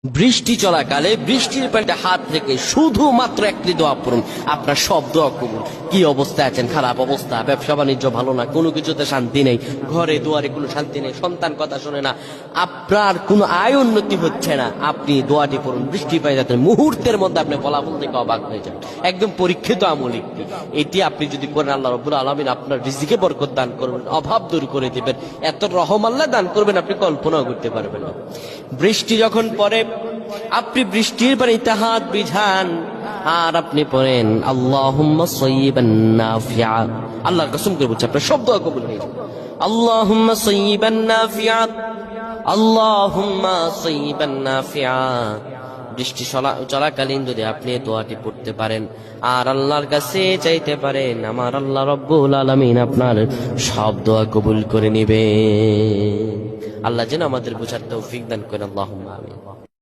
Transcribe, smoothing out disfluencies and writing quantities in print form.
বৃষ্টি চলাকালে বৃষ্টির পানিতে হাত থেকে শুধুমাত্র একটি দোয়া পড়ুন, আপনার সব দোয়া কবুল। কি অবস্থায় আছেন? খারাপ অবস্থা, ব্যবসা বাণিজ্য ভালো না, কোনো কিছুতে শান্তি নেই, ঘরে দুয়ারে কোনো শান্তি নেই, সন্তান কথা শোনে না, আপনার কোনো আয় উন্নতি হচ্ছে না, আপনি দোয়াটি পড়ুন। বৃষ্টি পাই যাতে মুহূর্তের মধ্যে আপনি ফলাফল থেকে অবাক হয়ে যান। একদম পরীক্ষিত আমল একটি। এটি আপনি যদি করেন, আল্লাহ রাব্বুল আলামিন আপনার রিজিকে বরকত দান করবেন, অভাব দূর করে দিবেন, এত রহম আল্লাহ দান করবেন আপনি কল্পনাও করতে পারবেন না। বৃষ্টি যখন পড়ে আপনি বৃষ্টির পানিতে হাত ভিজান আর আপনি পড়েন আল্লাহুম্মা সাইয়্যিবান নাফিআ। আল্লাহর কসম করে বলছি আপনার সব দোয়া কবুল হয়ে যাবে। আল্লাহুম্মা সাইয়্যিবান নাফিআ, আল্লাহুম্মা সাইয়্যিবান নাফিআ। বৃষ্টি চলাকালীন যদি আপনি দোয়াটি পড়তে পারেন আর আল্লাহর কাছে চাইতে পারেন, আমার আল্লাহ রাব্বুল আলামিন আপনার সব দোয়া কবুল করে নিবে। আল্লাহ যেন আমাদের বুঝার তৌফিক দান করেন। আল্লাহুম্মা আমিন।